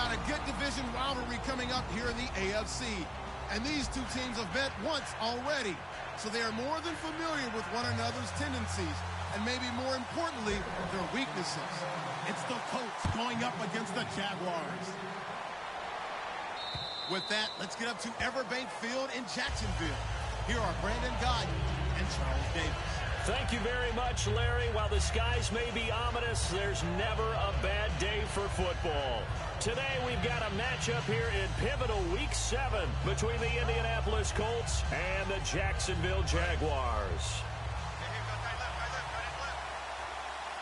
got a good division rivalry coming up here in the AFC. And these two teams have met once already. So they are more than familiar with one another's tendencies. And maybe more importantly, their weaknesses. It's the Colts going up against the Jaguars. With that, let's get up to Everbank Field in Jacksonville. Here are Brandon Godden and Charles Davis. Thank you very much, Larry. While the skies may be ominous, there's never a bad day for football. Today, we've got a matchup here in pivotal Week 7 between the Indianapolis Colts and the Jacksonville Jaguars.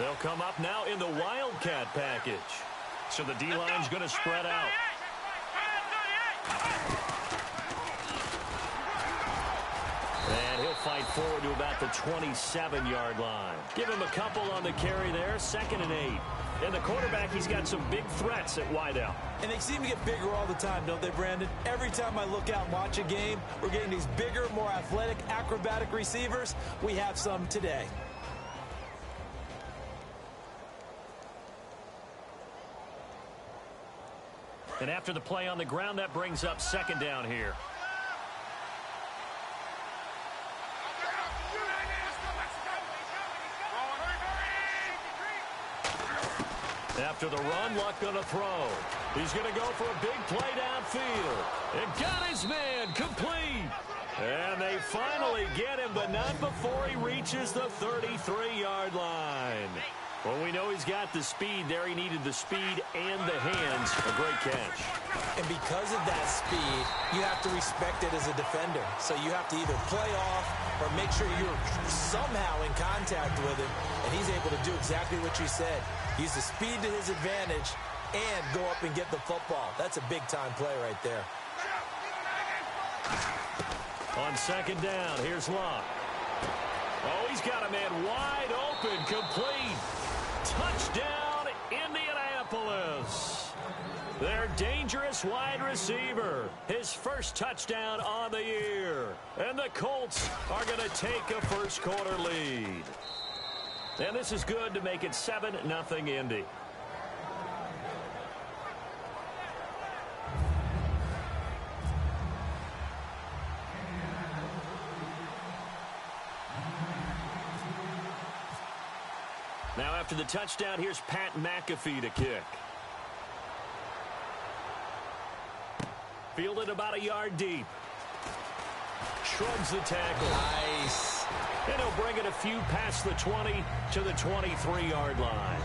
They'll come up now in the Wildcat package. So the D-line's going to spread out. And he'll fight forward to about the 27-yard line. Give him a couple on the carry there, 2nd and 8. And the quarterback, he's got some big threats at wideout. And they seem to get bigger all the time, don't they, Brandon? Every time I look out and watch a game, we're getting these bigger, more athletic, acrobatic receivers. We have some today. And after the play on the ground, that brings up 2nd down here. After the run, Luck going to throw. He's going to go for a big play downfield. And got his man complete. And they finally get him, but not before he reaches the 33-yard line. Well, we know he's got the speed there. He needed the speed and the hands. A great catch. And because of that speed, you have to respect it as a defender. So you have to either play off or make sure you're somehow in contact with him. And he's able to do exactly what you said. Use the speed to his advantage and go up and get the football. That's a big-time play right there. On 2nd down, here's Luck. Oh, he's got a man wide open, complete. Touchdown, Indianapolis. Their dangerous wide receiver. His first touchdown on the year. And the Colts are going to take a first-quarter lead. And this is good to make it 7-0 Indy. Now after the touchdown, here's Pat McAfee to kick. Fielded about a yard deep. Shrugs the tackle. Nice. And he'll bring it a few past the 20 to the 23-yard line.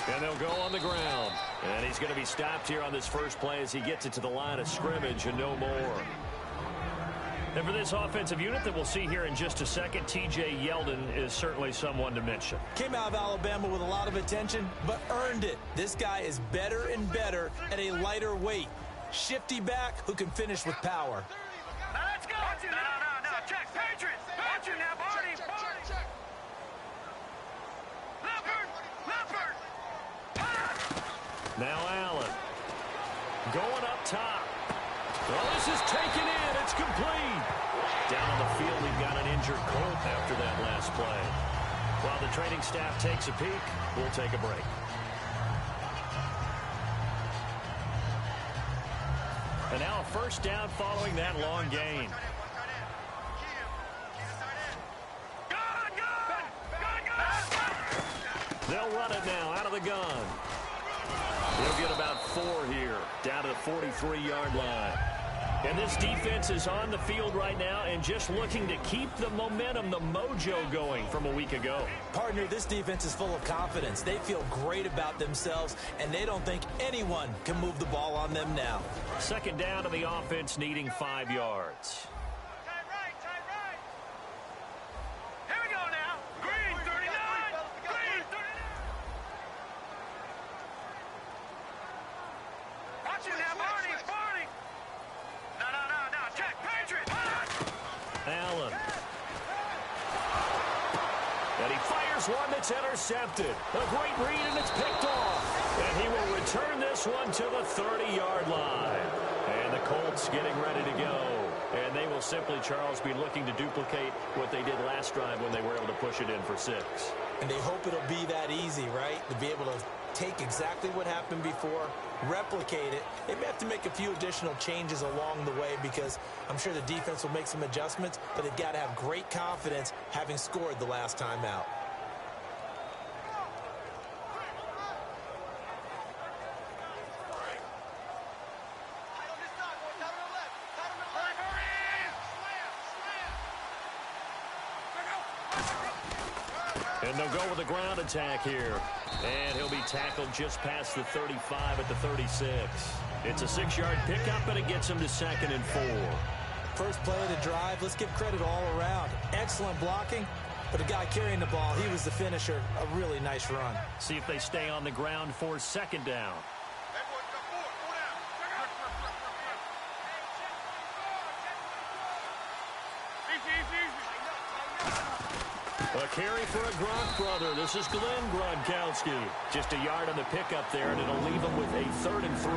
And they'll go on the ground. And he's going to be stopped here on this first play as he gets it to the line of scrimmage and no more. And for this offensive unit that we'll see here in just a second, T.J. Yeldon is certainly someone to mention. Came out of Alabama with a lot of attention, but earned it. This guy is better and better at a lighter weight. Shifty back who can finish with power. Let's go. No. Check. Patriots. Watch it now, Barney. Leopard. Now Allen. Going up top. Well, this is taken in. It's complete. Down on the field, we've got an injured Colt after that last play. While the training staff takes a peek, we'll take a break. And now a first down following that long gain. They'll run it now out of the gun. They'll get about 4 here, down to the 43-yard line. And this defense is on the field right now and just looking to keep the momentum, the mojo going from a week ago. Partner, this defense is full of confidence. They feel great about themselves, and they don't think anyone can move the ball on them now. 2nd down to the offense, needing 5 yards. Here we go now. Green 39. Green 39. Watch it now, Barney. No. Here's one that's intercepted. A great read, and it's picked off. And he will return this one to the 30-yard line. And the Colts getting ready to go. And they will simply, Charles, be looking to duplicate what they did last drive when they were able to push it in for 6. And they hope it'll be that easy, right? To be able to take exactly what happened before, replicate it. They may have to make a few additional changes along the way because I'm sure the defense will make some adjustments, but they've got to have great confidence having scored the last time out. And they'll go with a ground attack here. And he'll be tackled just past the 35 at the 36. It's a 6-yard pickup, and it gets him to 2nd and 4. First play of the drive, let's give credit all around. Excellent blocking, but the guy carrying the ball, he was the finisher. A really nice run. See if they stay on the ground for 2nd down. A carry for a Gronk brother. This is Glenn Gronkowski. Just a yard on the pickup there, and it'll leave him with a 3rd and 3.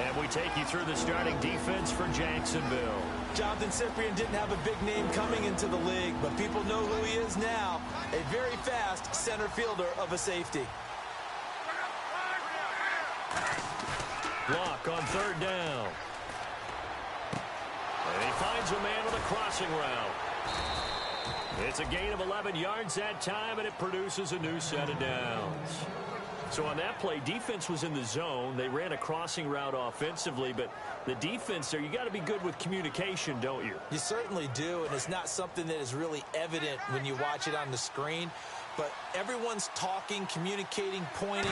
And we take you through the starting defense for Jacksonville. Jonathan Cyprien didn't have a big name coming into the league, but people know who he is now. A very fast center fielder of a safety. Block on 3rd down. And he finds a man with a crossing route. It's a gain of 11 yards that time, and it produces a new set of downs. So on that play, defense was in the zone. They ran a crossing route offensively, but the defense there, you got to be good with communication, don't you? You certainly do, and it's not something that is really evident when you watch it on the screen. But everyone's talking, communicating, pointing,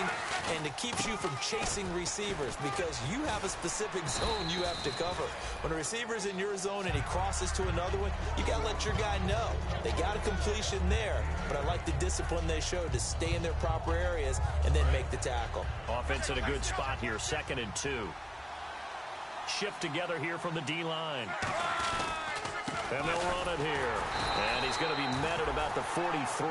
and it keeps you from chasing receivers because you have a specific zone you have to cover. When a receiver's in your zone and he crosses to another one, you got to let your guy know. They got a completion there, but I like the discipline they showed to stay in their proper areas and then make the tackle. Offense in a good spot here, 2nd and 2. Shift together here from the D-line. And they'll run it here. And he's going to be met at about the 43.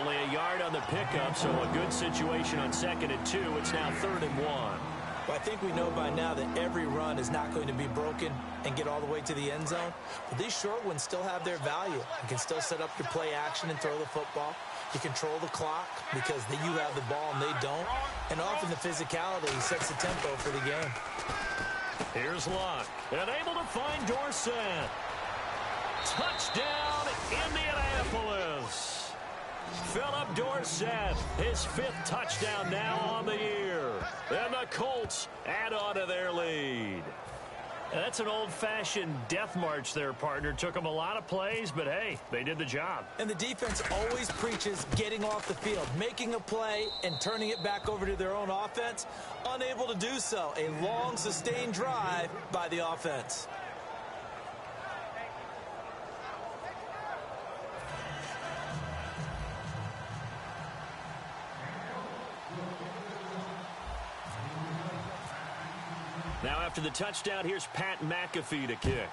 Only a yard on the pickup, so a good situation on 2nd and 2. It's now 3rd and 1. Well, I think we know by now that every run is not going to be broken and get all the way to the end zone. But these short ones still have their value. You can still set up your play action and throw the football. You control the clock because you have the ball and they don't. And often the physicality sets the tempo for the game. Here's Luck. And able to find Dorsett. Touchdown, Indianapolis. Philip Dorsett, his 5th touchdown now on the year. And the Colts add on to their lead. That's an old-fashioned death march there, partner. Took them a lot of plays, but hey, they did the job. And the defense always preaches getting off the field, making a play, and turning it back over to their own offense. Unable to do so. A long, sustained drive by the offense. Now after the touchdown, here's Pat McAfee to kick.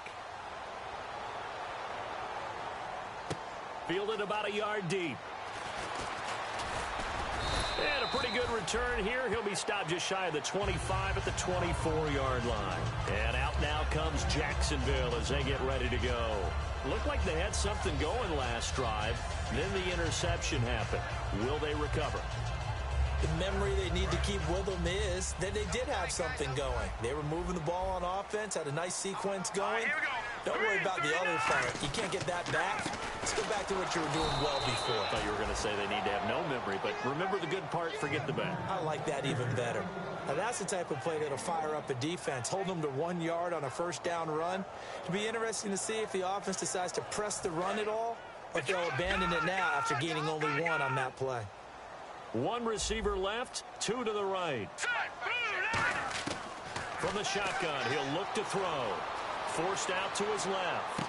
Fielded about a yard deep. And a pretty good return here. He'll be stopped just shy of the 25 at the 24-yard line. And out now comes Jacksonville as they get ready to go. Looked like they had something going last drive. Then the interception happened. Will they recover? The memory they need to keep with them is that they did have something going. They were moving the ball on offense, had a nice sequence going. Don't worry about the other part. You can't get that back. Let's go back to what you were doing well before. I thought you were going to say they need to have no memory, but remember the good part, forget the bad. I like that even better. Now, that's the type of play that'll fire up a defense, hold them to 1 yard on a 1st down run. It'll be interesting to see if the offense decides to press the run at all, or if they'll abandon it now after gaining only 1 on that play. 1 receiver left, 2 to the right. From the shotgun, he'll look to throw. Forced out to his left.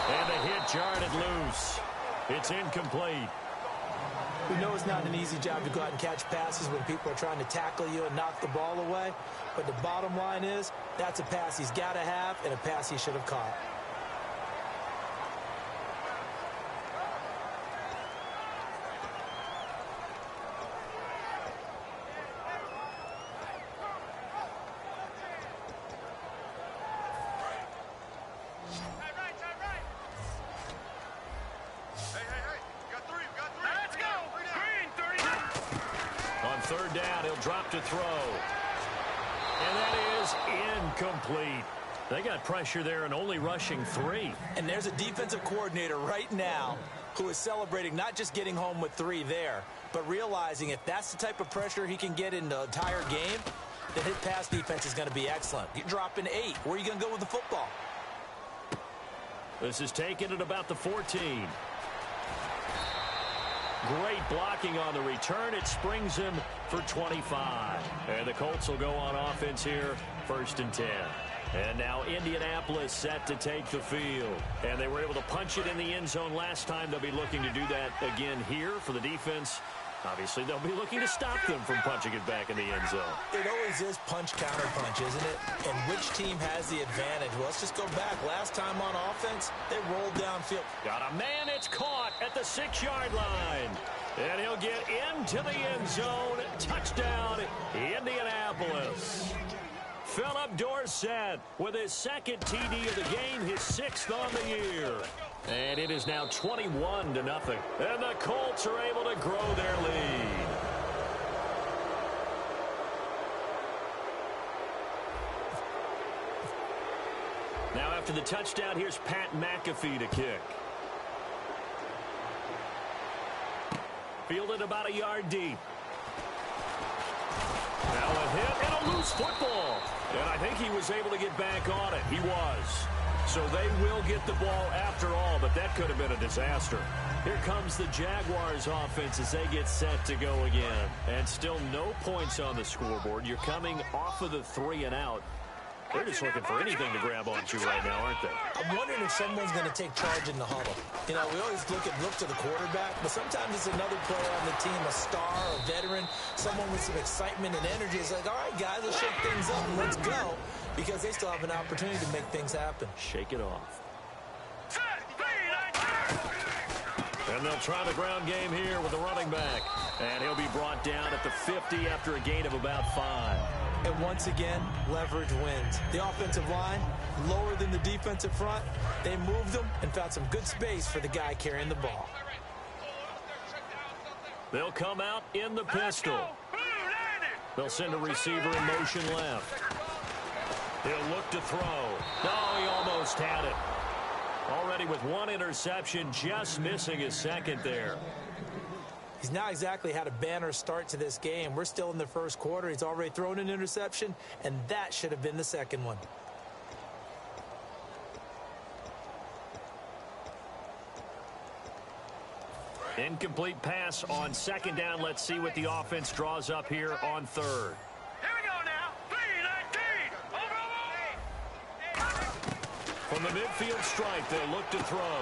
And the hit jarred it loose. It's incomplete. We know it's not an easy job to go out and catch passes when people are trying to tackle you and knock the ball away. But the bottom line is, that's a pass he's got to have and a pass he should have caught. third down. He'll drop to throw. And that is incomplete. They got pressure there and only rushing 3. And there's a defensive coordinator right now who is celebrating not just getting home with 3 there, but realizing if that's the type of pressure he can get in the entire game, then his pass defense is going to be excellent. You're dropping 8. Where are you going to go with the football? This is taken at about the 14. Great blocking on the return. It springs him for 25. And the Colts will go on offense here, 1st and 10. And now Indianapolis set to take the field. And they were able to punch it in the end zone last time. They'll be looking to do that again here for the defense. Obviously, they'll be looking to stop them from punching it back in the end zone. It always is punch-counter-punch, isn't it? And which team has the advantage? Well, let's just go back. Last time on offense, they rolled downfield. Got a man. It's caught at the 6-yard line. And he'll get into the end zone. Touchdown, Indianapolis. Philip Dorsett with his 2nd TD of the game, his 6th on the year. And it is now 21-0. And the Colts are able to grow their lead. Now after the touchdown, here's Pat McAfee to kick. Fielded about a yard deep. Now a hit and a loose football. And I think he was able to get back on it. He was. So they will get the ball after all, but that could have been a disaster. Here comes the Jaguars offense as they get set to go again. And still no points on the scoreboard. You're coming off of the 3 and out. They're just looking for anything to grab onto right now, aren't they? I'm wondering if someone's going to take charge in the huddle. You know, we always look to the quarterback, but sometimes it's another player on the team, a star, a veteran, someone with some excitement and energy. It's like, all right, guys, let's shake things up and let's go, because they still have an opportunity to make things happen. Shake it off. And they'll try the ground game here with the running back. And he'll be brought down at the 50 after a gain of about 5. And once again, leverage wins. The offensive line, lower than the defensive front. They moved them and found some good space for the guy carrying the ball. They'll come out in the pistol. They'll send a receiver in motion left. He'll look to throw. No, he almost had it. Already with 1 interception, just missing his 2nd there. He's not exactly had a banner start to this game. We're still in the 1st quarter. He's already thrown an interception, and that should have been the 2nd one. Incomplete pass on 2nd down. Let's see what the offense draws up here on 3rd. Here we go now. 3-19. Over. From the midfield stripe, they'll look to throw.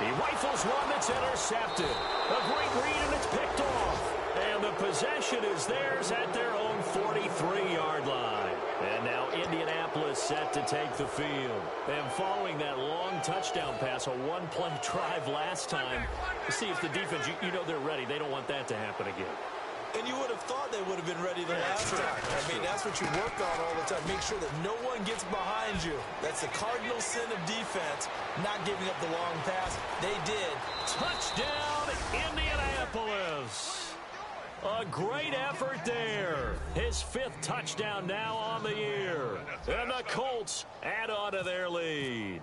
He rifles one that's intercepted. A great read, and it's picked off. And the possession is theirs at their own 43-yard line. And now Indianapolis set to take the field. And following that long touchdown pass, a 1-play drive last time, to see if the defense, you know they're ready. They don't want that to happen again. And you would have thought they would have been ready the last time. I mean, that's what you work on all the time. Make sure that no one gets behind you. That's the cardinal sin of defense, not giving up the long pass. They did. Touchdown, Indianapolis. A great effort there. His 5th touchdown now on the year. And the Colts add on to their lead.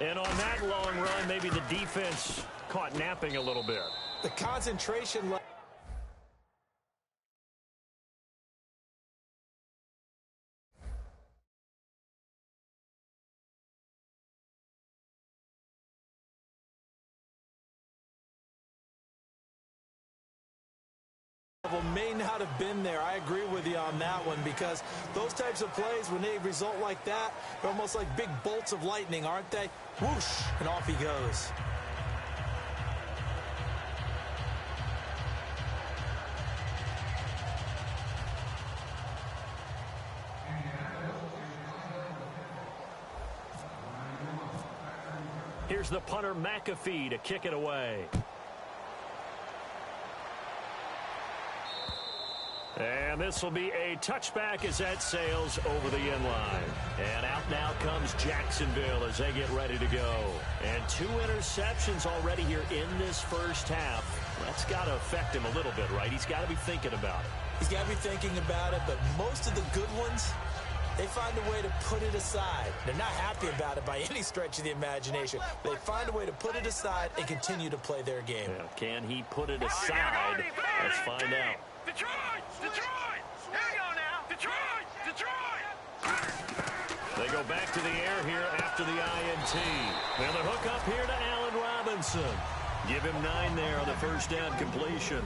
And on that long run, maybe the defense caught napping a little bit. The concentration level. May not have been there. I agree with you on that one, because those types of plays, when they result like that, they're almost like big bolts of lightning, aren't they? Whoosh, and off he goes. Here's the punter, McAfee, to kick it away. And this will be a touchback as that sails over the end line. And out now comes Jacksonville as they get ready to go. And 2 interceptions already here in this first half. That's got to affect him a little bit, right? He's got to be thinking about it. He's got to be thinking about it, but most of the good ones, they find a way to put it aside. They're not happy about it by any stretch of the imagination. They find a way to put it aside and continue to play their game. Yeah, can he put it aside? Let's find out. Detroit! Detroit! Here we go now! Detroit! Detroit! They go back to the air here after the INT. And the hook up here to Allen Robinson. Give him 9 there on the first down completion.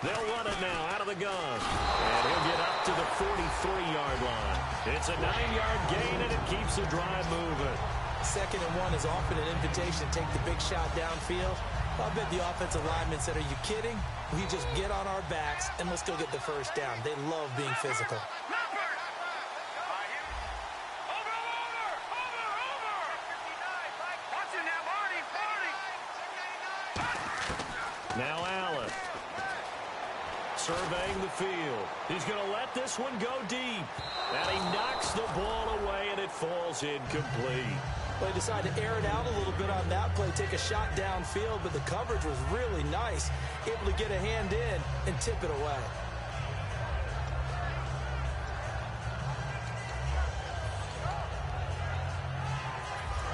They'll run it now out of the gun. And he'll get up to the 43-yard line. It's a 9-yard gain, and it keeps the drive moving. 2nd and 1 is often an invitation to take the big shot downfield. I bet the offensive linemen said, are you kidding? We just get on our backs, and let's go get the first down. They love being physical. Now Allen. Surveying the field. He's going to let this one go deep. And he knocks the ball away, and it falls incomplete. Well, he decided to air it out a little bit on that play, take a shot downfield, but the coverage was really nice. Able to get a hand in and tip it away.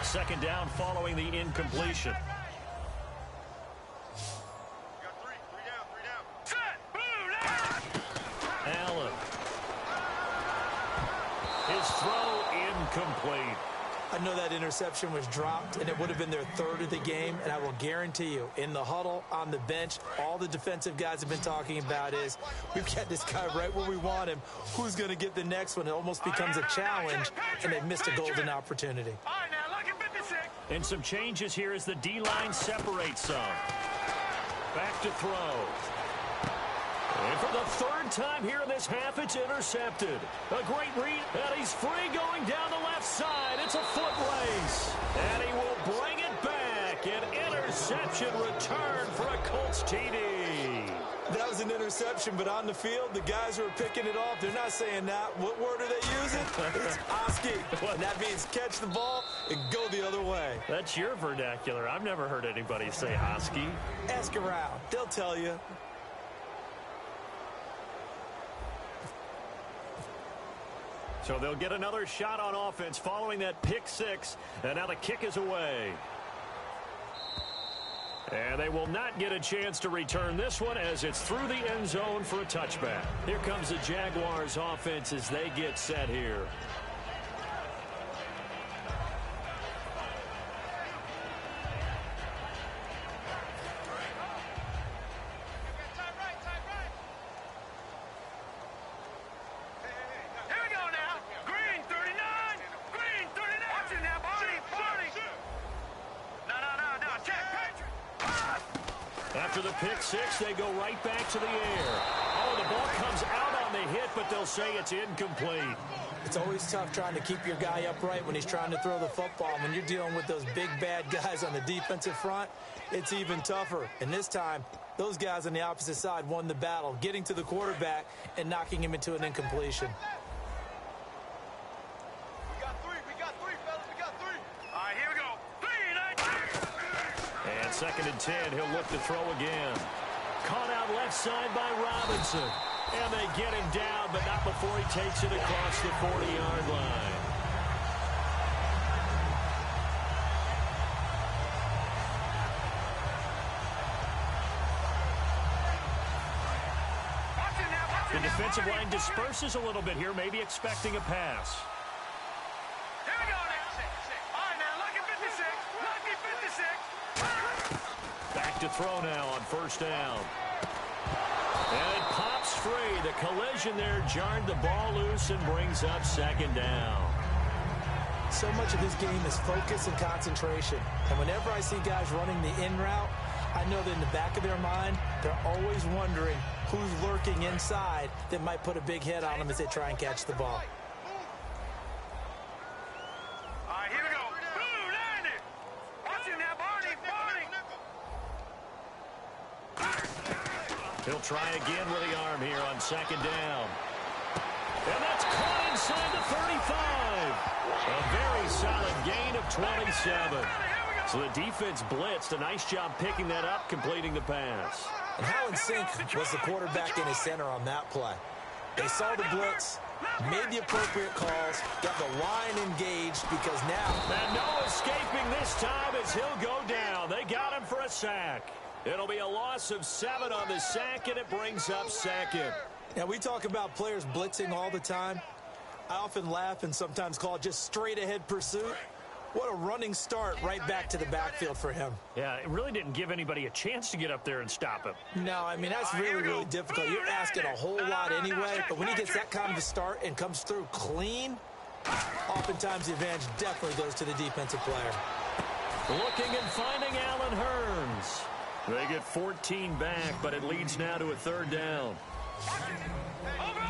Second down following the incompletion. Allen. His throw incomplete. I know that interception was dropped, and it would have been their 3rd of the game, and I will guarantee you, in the huddle, on the bench, all the defensive guys have been talking about is, we've got this guy right where we want him. Who's going to get the next one? It almost becomes a challenge, and they've missed a golden opportunity. And some changes here as the D-line separates some. Back to throw. And for the 3rd time here in this half, it's intercepted. A great read, and he's free going down the left side. It's a foot race. And he will bring it back. An interception return for a Colts TD. That was an interception, but on the field, the guys who are picking it off, they're not saying that. What word are they using? It's Oski. And that means catch the ball and go the other way. That's your vernacular. I've never heard anybody say Oski. Ask around. They'll tell you. So they'll get another shot on offense following that pick 6. And now the kick is away. And they will not get a chance to return this one as it's through the end zone for a touchback. Here comes the Jaguars offense as they get set here. After the pick 6, they go right back to the air. Oh, the ball comes out on the hit, but they'll say it's incomplete. It's always tough trying to keep your guy upright when he's trying to throw the football. When you're dealing with those big, bad guys on the defensive front, it's even tougher. And this time, those guys on the opposite side won the battle, getting to the quarterback and knocking him into an incompletion. We got three, fellas. We got 3. All right, here we go. 3, 19. And 2nd and 10, he'll look to throw again. Caught out left side by Robinson. And they get him down, but not before he takes it across the 40-yard line. The defensive line disperses a little bit here, maybe expecting a pass. Here we go now. All right, now, lucky 56. Lucky 56. Back to throw now on first down. And it pops free. The collision there jarred the ball loose and brings up 2nd down. So much of this game is focus and concentration. And whenever I see guys running the in route, I know that in the back of their mind, they're always wondering who's lurking inside that might put a big hit on them as they try and catch the ball. All right, here we go. Blue 90. Watch him now, Barney. He'll try again with the arm here on 2nd down. And that's caught inside the 35. A very solid gain of 27. So the defense blitzed. A nice job picking that up, completing the pass. And how in sync was the quarterback and his center on that play? They saw the blitz, made the appropriate calls, got the line engaged because now... And no escaping this time as he'll go down. They got him for a sack. It'll be a loss of 7 on the sack, and it brings up second. Now, we talk about players blitzing all the time. I often laugh and sometimes call it just straight-ahead pursuit. What a running start right back to the backfield for him. Yeah, it really didn't give anybody a chance to get up there and stop him. No, I mean, that's really, really difficult. You're asking a whole lot anyway, but when he gets that kind of a start and comes through clean, oftentimes the advantage definitely goes to the defensive player. Looking and finding Allen Hurns. They get 14 back, but it leads now to a 3rd down. Over!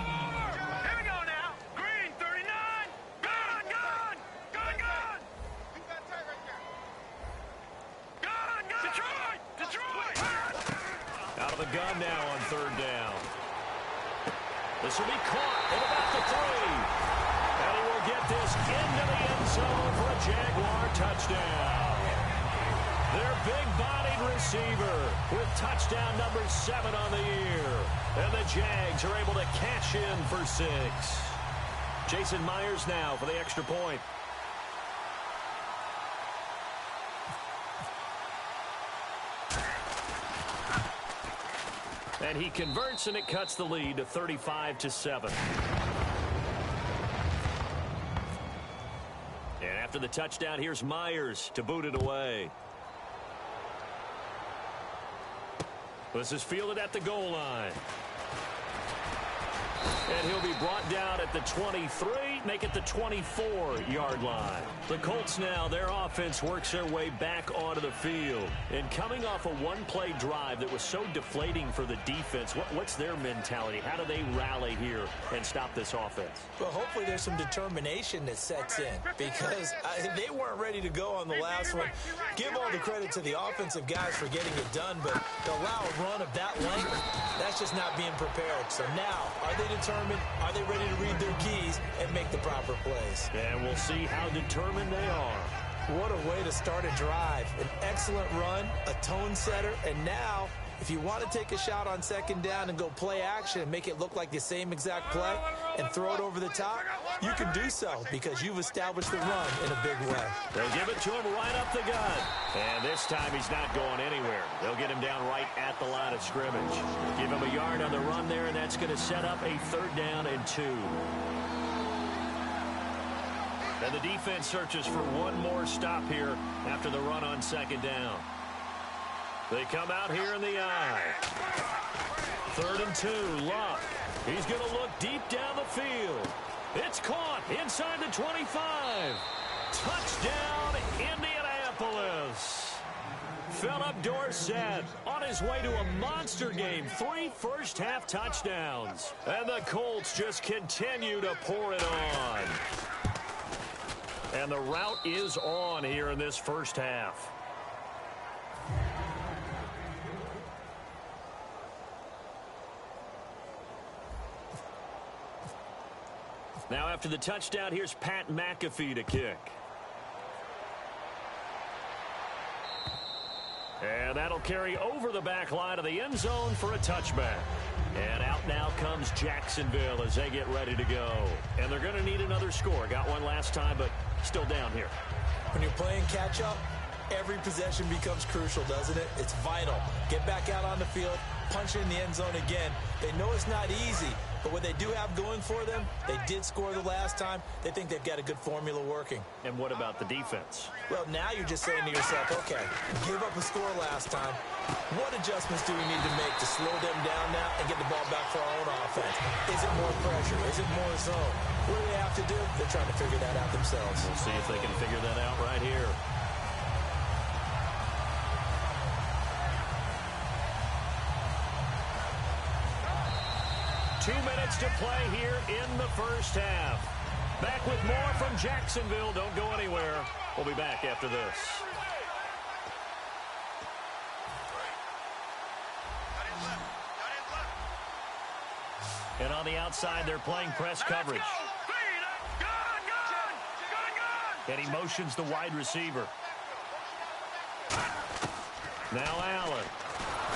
Here we go now. Green, 39. Gun! Detroit! Out of the gun now on 3rd down. This will be caught at about the 3. And he will get this into the end zone for a Jaguar touchdown. Their big-bodied receiver with touchdown number 7 on the year. And the Jags are able to cash in for 6. Jason Myers now for the extra point. And he converts, and it cuts the lead to 35-7. And after the touchdown, here's Myers to boot it away. This is fielded at the goal line. And he'll be brought down at the 23, make it the 24-yard line. The Colts now, their offense works their way back onto the field. And coming off a one-play drive that was so deflating for the defense, what's their mentality? How do they rally here and stop this offense? Well, hopefully there's some determination that sets in because they weren't ready to go on the last one. Give all the credit to the offensive guys for getting it done, but to allow a run of that length, that's just not being prepared. So now, are they determined? Are they ready to read their keys and make the proper plays? And we'll see how determined they are. What a way to start a drive. An excellent run, a tone setter, and now, if you want to take a shot on 2nd down and go play action and make it look like the same exact play and throw it over the top, you can do so because you've established the run in a big way. They'll give it to him right up the gut. And this time he's not going anywhere. They'll get him down right at the line of scrimmage. Give him a yard on the run there, and that's going to set up a 3rd down and 2. And the defense searches for one more stop here after the run on 2nd down. They come out here in the eye. 3rd and 2, Luck. He's going to look deep down the field. It's caught inside the 25. Touchdown, Indianapolis. Philip Dorsett on his way to a monster game. 3 first-half touchdowns. And the Colts just continue to pour it on. And the route is on here in this first half. Now after the touchdown, here's Pat McAfee to kick. And that'll carry over the back line of the end zone for a touchback. And out now comes Jacksonville as they get ready to go. And they're going to need another score. Got one last time, but still down here. When you're playing catch-up, every possession becomes crucial, doesn't it? It's vital. Get back out on the field, punch in the end zone again. They know it's not easy, but what they do have going for them, they did score the last time. They think they've got a good formula working. And what about the defense? Well, now you're just saying to yourself, okay, give up a score last time. What adjustments do we need to make to slow them down now and get the ball back for our own offense? Is it more pressure? Is it more zone? What do they have to do? They're trying to figure that out themselves. We'll see if they can figure that out right here. Two minutes to play here in the first half. Back with more from Jacksonville. Don't go anywhere. We'll be back after this. And on the outside, they're playing press coverage. And he motions the wide receiver. Now Allen.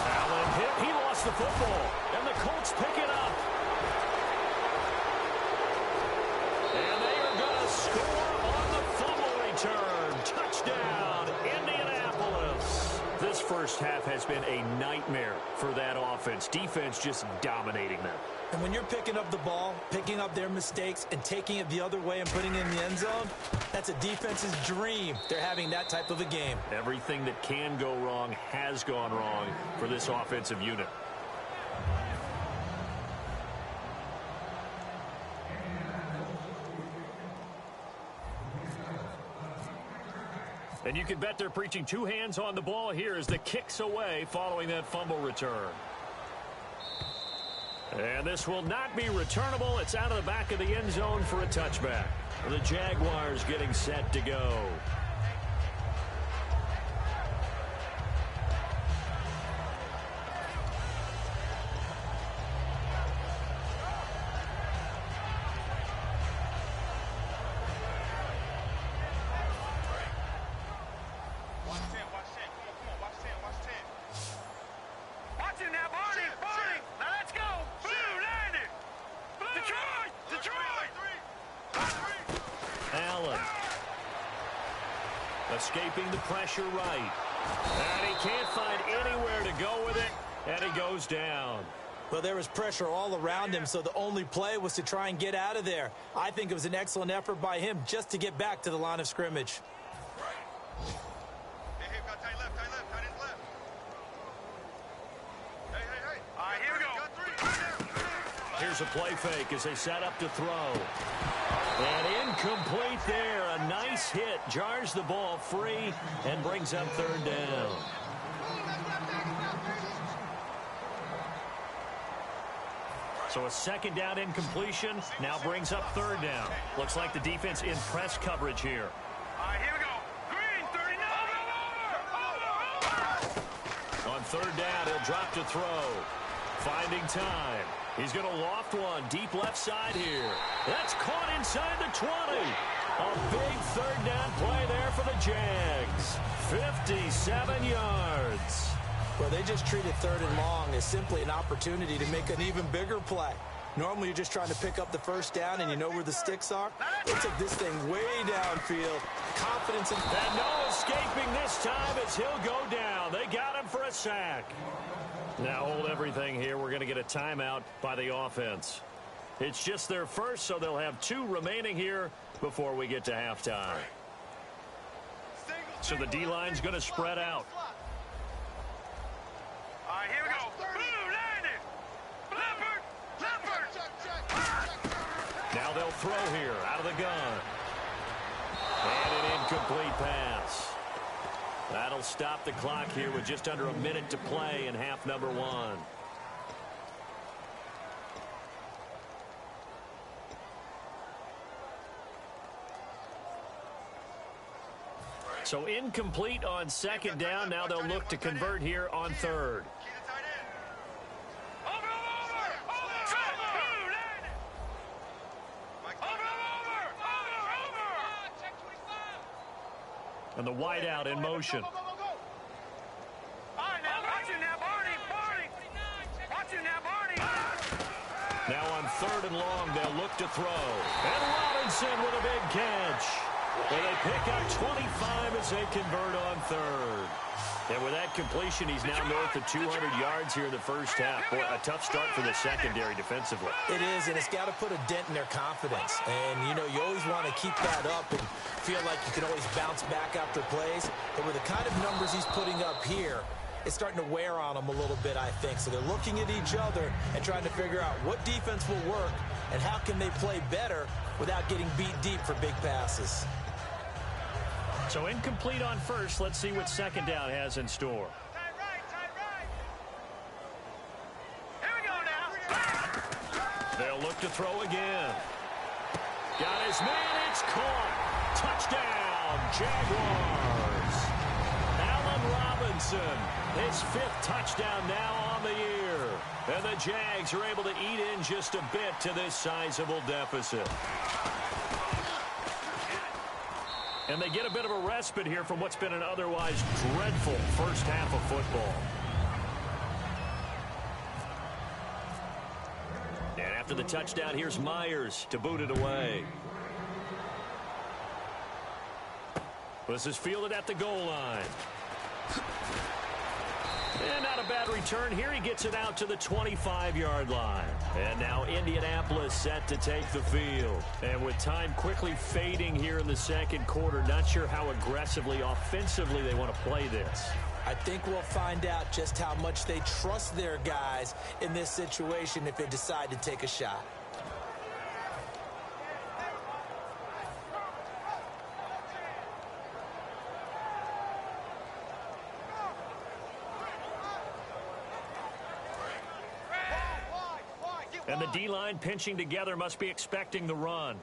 Allen hit. He lost the football. And the Colts pick it up. And they are going to score on the fumble return. Touchdown, Indianapolis. This first half has been a nightmare for that offense. Defense just dominating them. And when you're picking up the ball, picking up their mistakes, and taking it the other way and putting it in the end zone, that's a defense's dream. They're having that type of a game. Everything that can go wrong has gone wrong for this offensive unit. And you can bet they're preaching two hands on the ball here as the kick's away following that fumble return. And this will not be returnable. It's out of the back of the end zone for a touchback. The Jaguars getting set to go. Escaping the pressure right. And he can't find anywhere to go with it, and he goes down. Well, there was pressure all around him, so the only play was to try and get out of there. I think it was an excellent effort by him just to get back to the line of scrimmage. Here's a play fake as they set up to throw. And incomplete there. A nice hit. Jars the ball free and brings up third down. So a second down incompletion now brings up third down. Looks like the defense in press coverage here. All right, here we go. Green, 39. On third down, he'll drop to throw. Finding time. He's going to loft one deep left side here. That's caught inside the 20. A big third down play there for the Jags. 57 yards. Well, they just treated third and long as simply an opportunity to make an even bigger play. Normally, you're just trying to pick up the first down and you know where the sticks are. They took this thing way downfield. Confidence in... And no escaping this time as he'll go down. They got him for a sack. Now hold everything here. We're going to get a timeout by the offense. It's just their first, so they'll have two remaining here before we get to halftime. So the D-line's going to spread out. All right, here we go. Blue, landed. Leopard. Now they'll throw here out of the gun. And an incomplete pass. That'll stop the clock here with just under a minute to play in half number one. So incomplete on second down. Now they'll look to convert here on third. And the wideout in motion. Now on third and long, they'll look to throw. And Robinson with a big catch. And they pick up 25 as they convert on third. And with that completion, he's now north of 200 yards here in the first half. Boy, a tough start for the secondary defensively. It is, and it's got to put a dent in their confidence. And, you know, you always want to keep that up and feel like you can always bounce back after plays. But with the kind of numbers he's putting up here, it's starting to wear on them a little bit, I think. So they're looking at each other and trying to figure out what defense will work and how can they play better without getting beat deep for big passes. So incomplete on first. Let's see what second down has in store. Tight right. Here we go now. They'll look to throw again. Got his man. It's caught. Touchdown, Jaguars. Allen Robinson, his fifth touchdown now on the year. And the Jags are able to eat in just a bit to this sizable deficit. And they get a bit of a respite here from what's been an otherwise dreadful first half of football. And after the touchdown, here's Myers to boot it away. This is fielded at the goal line. And not a bad return here. He gets it out to the 25-yard line. And now Indianapolis set to take the field. And with time quickly fading here in the second quarter, not sure how aggressively, offensively they want to play this. I think we'll find out just how much they trust their guys in this situation if they decide to take a shot. And the D-line pinching together must be expecting the run.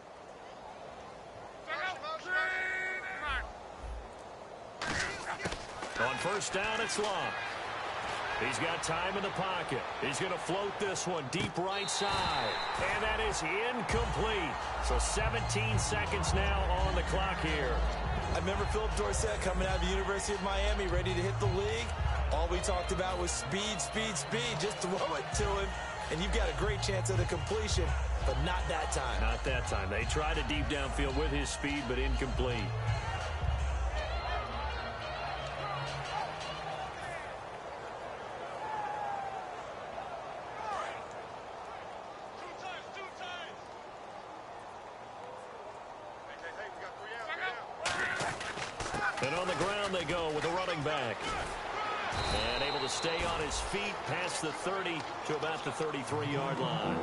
On first down, it's Long. He's got time in the pocket. He's going to float this one deep right side. And that is incomplete. So 17 seconds now on the clock here. I remember Philip Dorsett coming out of the University of Miami ready to hit the league. All we talked about was speed, speed, speed. Just throw it to him. And you've got a great chance at a completion, but not that time. Not that time. They tried a deep downfield with his speed, but incomplete. And on the ground they go with a running back. And able to stay on his feet past the 30 to about the 33-yard line.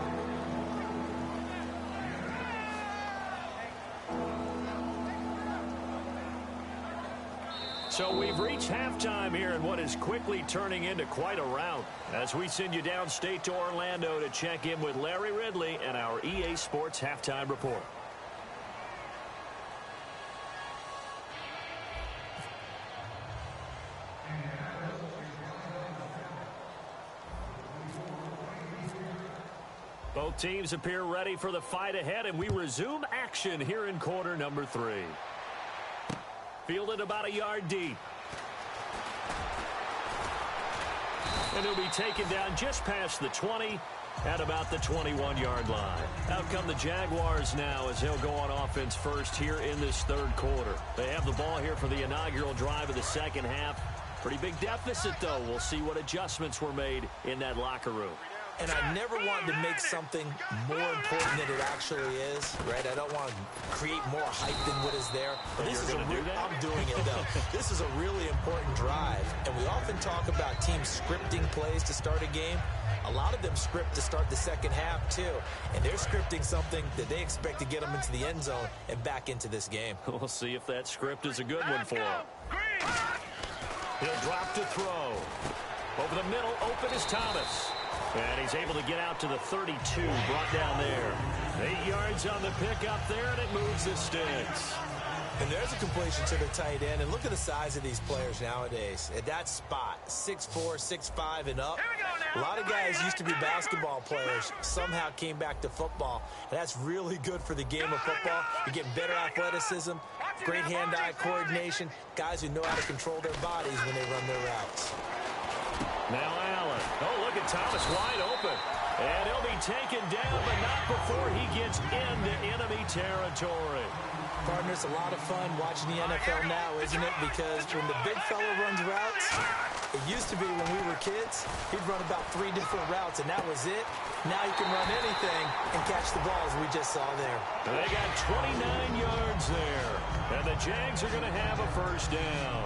So we've reached halftime here in what is quickly turning into quite a rout as we send you downstate to Orlando to check in with Larry Ridley and our EA Sports Halftime Report. Both teams appear ready for the fight ahead, and we resume action here in quarter number 3. Fielded about a yard deep. And he'll be taken down just past the 20 at about the 21-yard line. Out come the Jaguars now as they'll go on offense first here in this third quarter. They have the ball here for the inaugural drive of the second half. Pretty big deficit, though. We'll see what adjustments were made in that locker room. And I never wanted to make something more important than it actually is, right? I don't want to create more hype than what is there. But this is I'm doing it, though. This is a really important drive. And we often talk about teams scripting plays to start a game. A lot of them script to start the second half, too. And they're scripting something that they expect to get them into the end zone and back into this game. We'll see if that script is a good one for him. He'll drop to throw. Over the middle, open is Thomas. And he's able to get out to the 32, brought down there. 8 yards on the pickup there, and it moves the sticks. And there's a completion to the tight end. And look at the size of these players nowadays. At that spot, 6'4", 6'5", and up. A lot of guys used to be basketball players, somehow came back to football. And that's really good for the game of football. You're getting better athleticism, great hand-eye coordination, guys who know how to control their bodies when they run their routes. Now Allen. Oh, look at Thomas wide open. And he'll be taken down, but not before he gets into enemy territory. Partner, it's a lot of fun watching the NFL now, isn't it? Because when the big fella runs routes, it used to be when we were kids, he'd run about 3 different routes, and that was it. Now he can run anything and catch the balls we just saw there. They got 29 yards there. And the Jags are going to have a first down.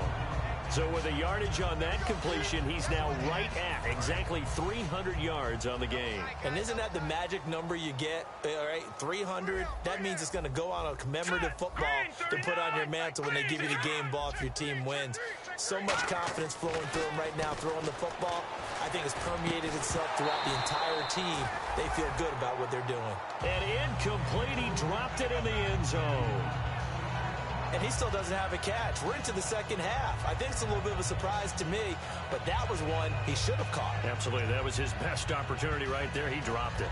So with a yardage on that completion, he's now right at exactly 300 yards on the game. And isn't that the magic number you get, all right, 300? That means it's going to go on a commemorative football to put on your mantle when they give you the game ball if your team wins. So much confidence flowing through him right now, throwing the football. I think it's permeated itself throughout the entire team. They feel good about what they're doing. And incomplete, he dropped it in the end zone. And he still doesn't have a catch. We're into the second half. I think it's a little bit of a surprise to me, but that was one he should have caught. Absolutely. That was his best opportunity right there. He dropped it.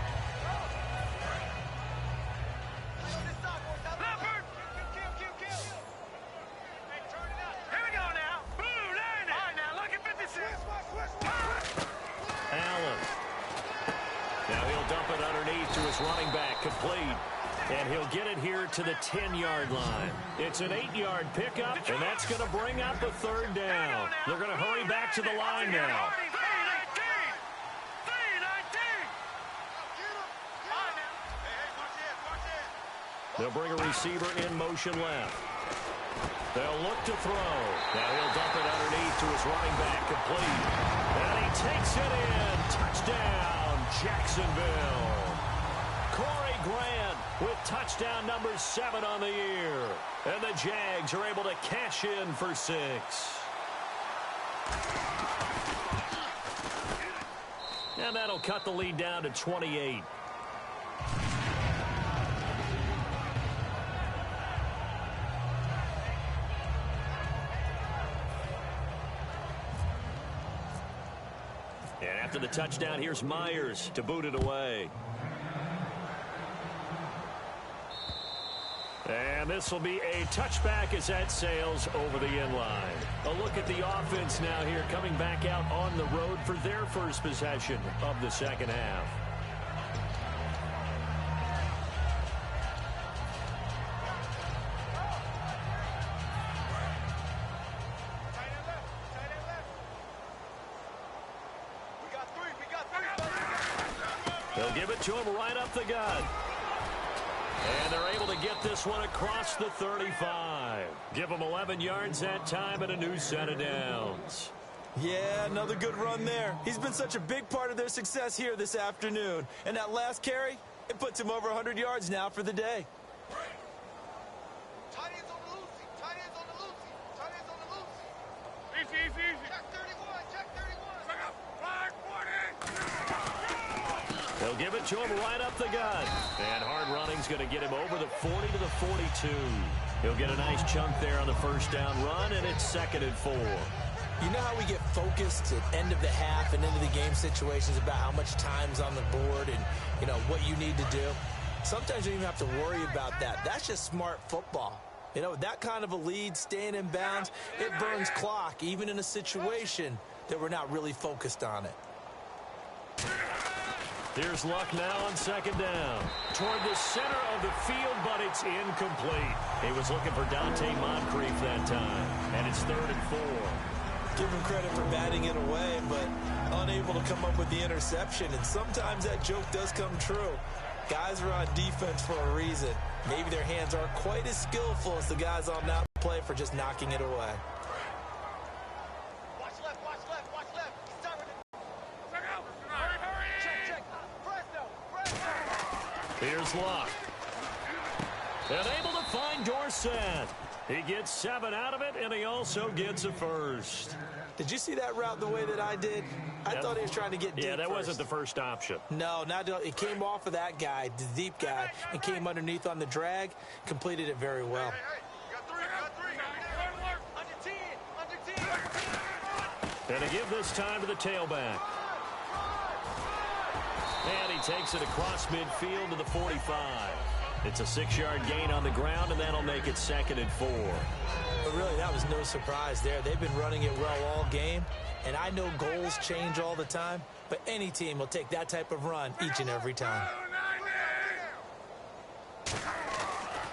his running back, complete. And he'll get it here to the 10-yard line. It's an 8-yard pickup, and that's going to bring up a third down. They're going to hurry back to the line now. They'll bring a receiver in motion left. They'll look to throw. Now he'll dump it underneath to his running back, complete. And he takes it in. Touchdown, Jacksonville. Corey Grant with touchdown number 7 on the year. And the Jags are able to cash in for 6. And that'll cut the lead down to 28. And after the touchdown, here's Myers to boot it away. And this will be a touchback as that sails over the end line. A look at the offense now here, coming back out on the road for their first possession of the second half. They'll give it to him right up the gut. And they're able to get this one across the 35. Give him 11 yards that time and a new set of downs. Yeah, another good run there. He's been such a big part of their success here this afternoon. And that last carry, it puts him over 100 yards now for the day. Tight ends on the loosey. Tight ends on the loosey. Tight ends on the loosey. Easy, easy, easy. Check 31. Check 31. Check out. Flag 40. They'll give it to him right up the gut. And hard running's going to get him over the 40 to the 42. He'll get a nice chunk there on the first down run, and it's 2nd and 4. You know how we get focused at end of the half and into the game situations about how much time's on the board and, you know, what you need to do? Sometimes you don't even have to worry about that. That's just smart football. You know, that kind of a lead, staying in bounds, it burns clock, even in a situation that we're not really focused on it. Here's Luck now on 2nd down. Toward the center of the field, but it's incomplete. He was looking for Dante Moncrief that time, and it's 3rd and 4. Give him credit for batting it away, but unable to come up with the interception. And sometimes that joke does come true. Guys are on defense for a reason. Maybe their hands aren't quite as skillful as the guys on that play for just knocking it away. Watch left, watch left, watch left. Check out. Hurry, hurry. Check, check. Presto, presto. Here's Luck. And able to find Dorsett. He gets 7 out of it, and he also gets a first. Did you see that route the way that I did? I thought he was trying to get deep. Yeah, that first. wasn't the first option. No, it came off of that guy, the deep guy, and came underneath on the drag, completed it very well. Hey, you got 3, you got 3. Under 10, under 10. And they give this time to the tailback. And he takes it across midfield to the 45. It's a 6-yard gain on the ground, and that'll make it 2nd and 4. But really, that was no surprise there. They've been running it well all game, and I know goals change all the time, but any team will take that type of run each and every time.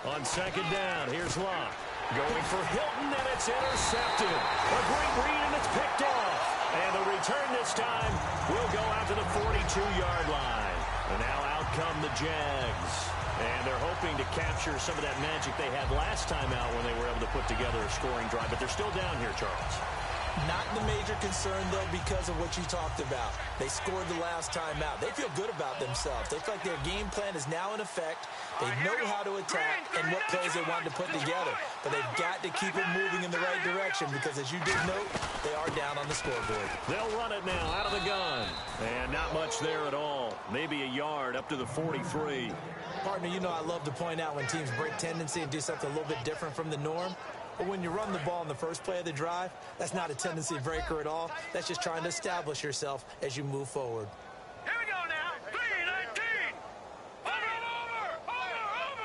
On 2nd down, here's Luck. Going for Hilton, and it's intercepted. A great read, and it's picked off. And the return this time will go out to the 42-yard line. And now out come the Jags. And they're hoping to capture some of that magic they had last time out when they were able to put together a scoring drive. But they're still down here, Charles. Not the major concern, though, because of what you talked about. They scored the last time out. They feel good about themselves. They feel like their game plan is now in effect. They know how to attack and what plays they want to put together. But they've got to keep it moving in the right direction because, as you did note, they are down on the scoreboard. They'll run it now out of the gun. And not much there at all. Maybe a yard up to the 43. Partner, you know I love to point out when teams break tendency and do something a little bit different from the norm. But when you run the ball in the first play of the drive, that's not a tendency breaker at all. That's just trying to establish yourself as you move forward. Here we go now. 3-19. Over.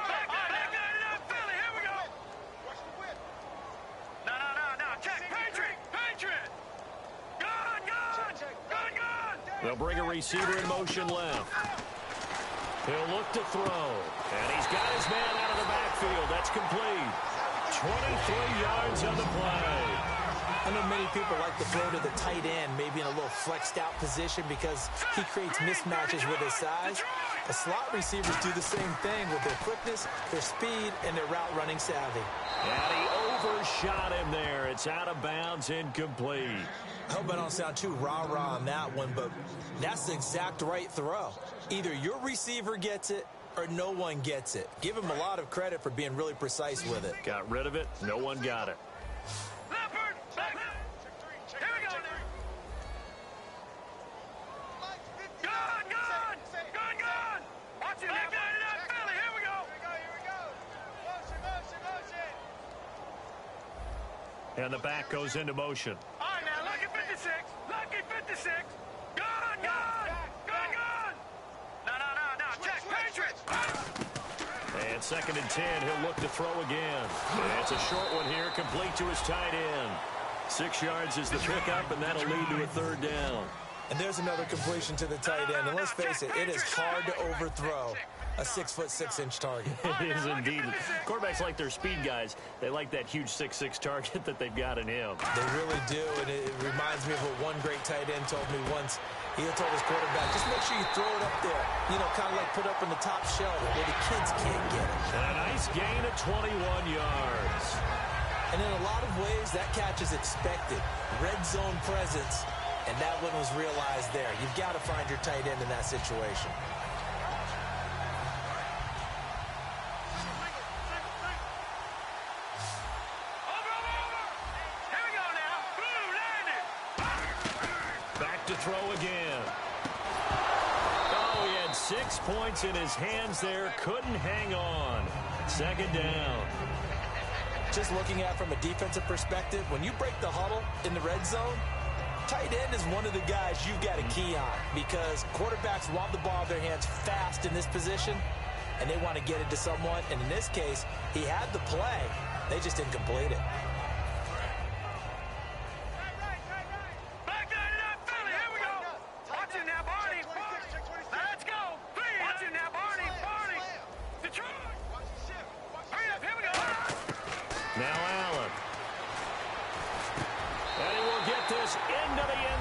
Back out of Philly. Here we go. Watch the whip. No. Check. Patriot. Gun. They'll bring a receiver in motion left. He'll look to throw. And he's got his man out of the backfield. That's complete. 23 yards on the play. I know many people like to throw to the tight end, maybe in a little flexed out position because he creates mismatches with his size. The slot receivers do the same thing with their quickness, their speed, and their route running savvy. And he overshot him there. It's out of bounds, incomplete. I hope I don't sound too rah-rah on that one, but that's the exact right throw. Either your receiver gets it or no one gets it. Give him a lot of credit for being really precise with it. Got rid of it. No one got it. And the back goes into motion. All right, now, lucky 56. Lucky 56. Gone, gone. Gone, gone. No. Check, Patriots. And 2nd and 10, he'll look to throw again. And it's a short one here, complete to his tight end. 6 yards is the pickup, and that'll lead to a 3rd down. And there's another completion to the tight end. And let's face it is hard to overthrow a 6'6" target. It is indeed. Quarterbacks like their speed guys. They like that huge 6'6" target that they've got in him. They really do, and it reminds me of what one great tight end told me once. He told his quarterback, just make sure you throw it up there. You know, kind of like put up in the top shelf where the kids can't get it. And a nice gain of 21 yards. And in a lot of ways, that catch is expected. Red zone presence, and that one was realized there. You've got to find your tight end in that situation. Throw again. Oh, he had 6 points in his hands there. Couldn't hang on. 2nd down. Just looking at it from a defensive perspective, when you break the huddle in the red zone, tight end is one of the guys you've got to key on because quarterbacks want the ball in their hands fast in this position, and they want to get it to someone. And in this case, he had the play. They just didn't complete it.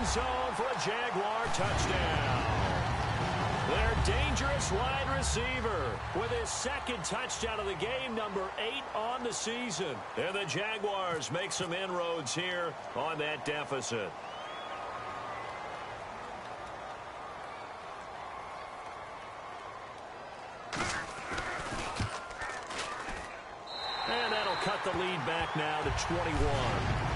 Zone for a Jaguar touchdown. Their dangerous wide receiver with his 2nd touchdown of the game, number 8 on the season. And the Jaguars make some inroads here on that deficit. And that'll cut the lead back now to 21.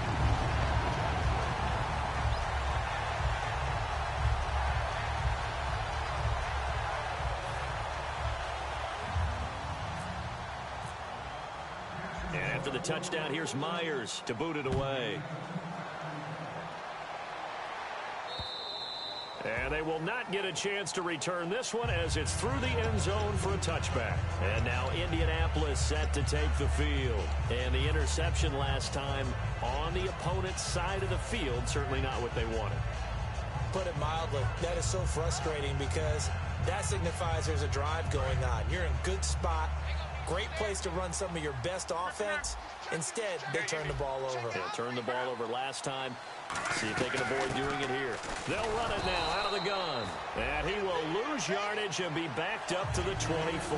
After the touchdown, here's Myers to boot it away. And they will not get a chance to return this one as it's through the end zone for a touchback. And now Indianapolis set to take the field. And the interception last time on the opponent's side of the field, certainly not what they wanted. Put it mildly, that is so frustrating because that signifies there's a drive going on. You're in a good spot. Great place to run some of your best offense. Instead, they turn the ball over. Yeah, turned the ball over last time. See if they can avoid doing it here. They'll run it now out of the gun. And he will lose yardage and be backed up to the 24.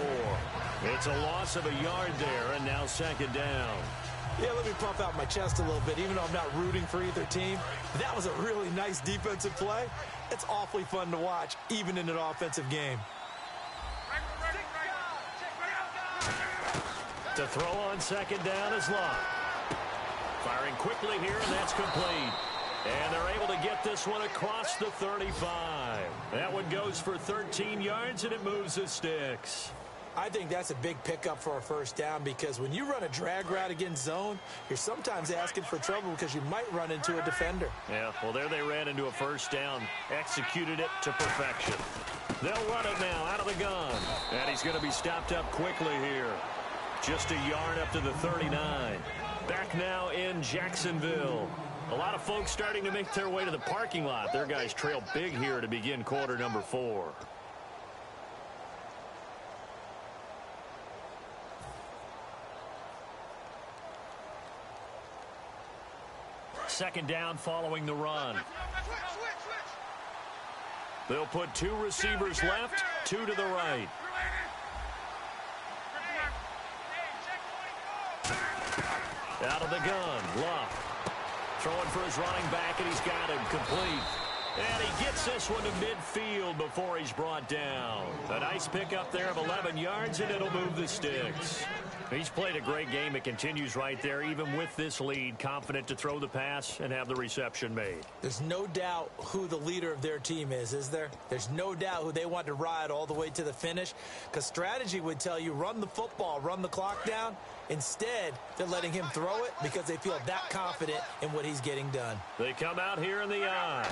It's a loss of a yard there, and now 2nd down. Yeah, let me pump out my chest a little bit, even though I'm not rooting for either team. That was a really nice defensive play. It's awfully fun to watch, even in an offensive game. To throw on 2nd down is Locke. Firing quickly here, and that's complete. And they're able to get this one across the 35. That one goes for 13 yards, and it moves the sticks. I think that's a big pickup for a 1st down because when you run a drag route against zone, you're sometimes asking for trouble because you might run into a defender. Yeah, well, there they ran into a 1st down, executed it to perfection. They'll run it now out of the gun. And he's going to be stopped up quickly here. Just a yard up to the 39. Back now in Jacksonville. A lot of folks starting to make their way to the parking lot. Their guys trail big here to begin quarter number 4. second down following the run. They'll put 2 receivers left, 2 to the right. Out of the gun, Luck. Throwing for his running back, and he's got him complete. And he gets this one to midfield before he's brought down. A nice pickup there of 11 yards, and it'll move the sticks. He's played a great game. It continues right there, even with this lead, confident to throw the pass and have the reception made. There's no doubt who the leader of their team is there? There's no doubt who they want to ride all the way to the finish, because strategy would tell you run the football, run the clock down. Instead, they're letting him throw it because they feel that confident in what he's getting done. They come out here in the eye.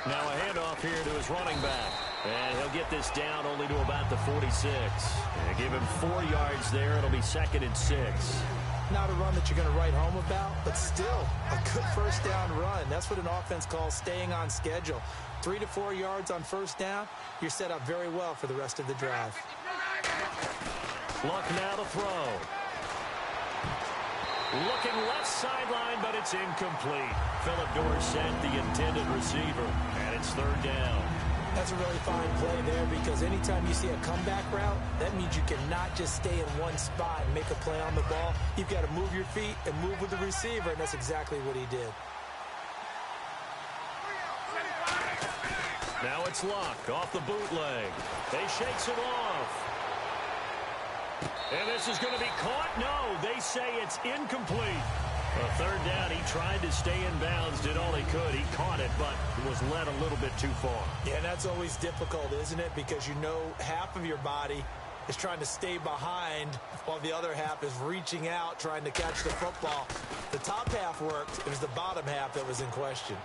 Now a handoff here to his running back. And he'll get this down only to about the 46. And give him 4 yards there. It'll be 2nd and 6. Not a run that you're going to write home about, but still a good first down run. That's what an offense calls staying on schedule. 3 to 4 yards on first down, you're set up very well for the rest of the drive. Luck now to throw. Looking left sideline, but it's incomplete. Phillip Dorsett, the intended receiver, and it's 3rd down. That's a really fine play there, because anytime you see a comeback route, that means you cannot just stay in one spot and make a play on the ball. You've got to move your feet and move with the receiver, and that's exactly what he did. Now it's Luck off the bootleg. They shakes it off. And this is going to be caught. No, they say it's incomplete. A 3rd down. He tried to stay in bounds, did all he could. He caught it, but was led a little bit too far. Yeah, that's always difficult, isn't it? Because you know half of your body is trying to stay behind while the other half is reaching out, trying to catch the football. The top half worked. It was the bottom half that was in question.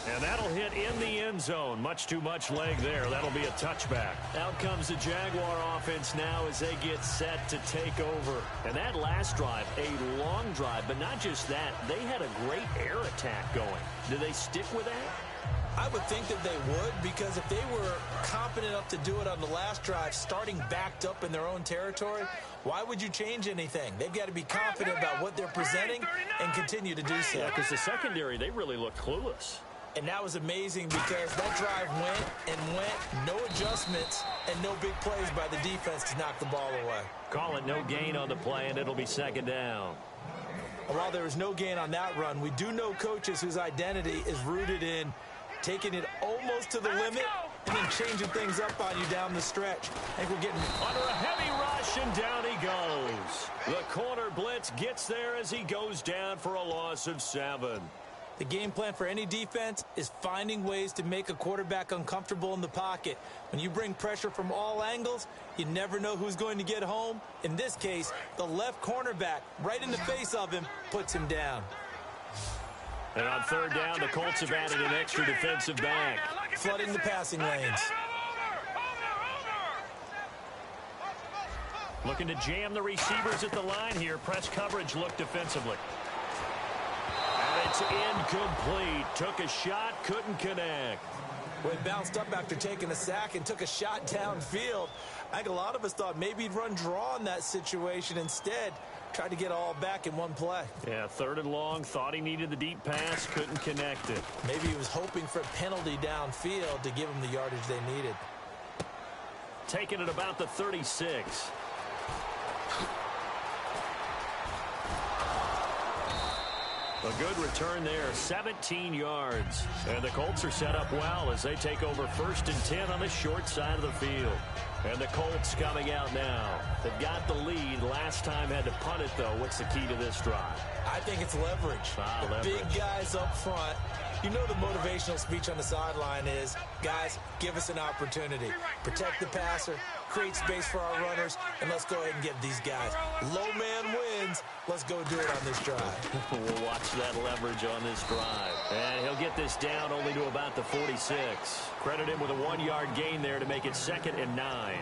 And that'll hit in the end zone. Much too much leg there. That'll be a touchback. Out comes the Jaguar offense now as they get set to take over. And that last drive, a long drive, but not just that. They had a great air attack going. Do they stick with that? I would think that they would, because if they were confident enough to do it on the last drive, starting backed up in their own territory, why would you change anything? They've got to be confident about what they're presenting and continue to do so. Yeah, because the secondary, they really looked clueless. And that was amazing, because that drive went and went, no adjustments, and no big plays by the defense to knock the ball away. Call it no gain on the play, and it'll be 2nd down. While there was no gain on that run, we do know coaches whose identity is rooted in taking it almost to the limit and then changing things up on you down the stretch. I think we're getting under a heavy rush, and down he goes. The corner blitz gets there as he goes down for a loss of 7. The game plan for any defense is finding ways to make a quarterback uncomfortable in the pocket. When you bring pressure from all angles, you never know who's going to get home. In this case, the left cornerback, right in the face of him, puts him down. And on 3rd down, the Colts have added an extra defensive back. Flooding the passing lanes. Looking to jam the receivers at the line here. Press coverage look defensively. And it's incomplete. Took a shot, couldn't connect. Well, he bounced up after taking a sack and took a shot downfield. I think a lot of us thought maybe he'd run draw in that situation. Instead, tried to get all back in one play. Yeah, 3rd and long. Thought he needed the deep pass, couldn't connect it. Maybe he was hoping for a penalty downfield to give him the yardage they needed. Taking it about the 36. A good return there, 17 yards. And the Colts are set up well as they take over 1st and 10 on the short side of the field. And the Colts coming out now. They've got the lead. Last time had to punt it, though. What's the key to this drive? I think it's leverage. Leverage. Big guys up front. You know the motivational speech on the sideline is, guys, give us an opportunity. Protect the passer, create space for our runners, and let's go ahead and get these guys. Low man wins. Let's go do it on this drive. We'll watch that leverage on this drive. And he'll get this down only to about the 46. Credit him with a 1-yard gain there to make it 2nd and 9.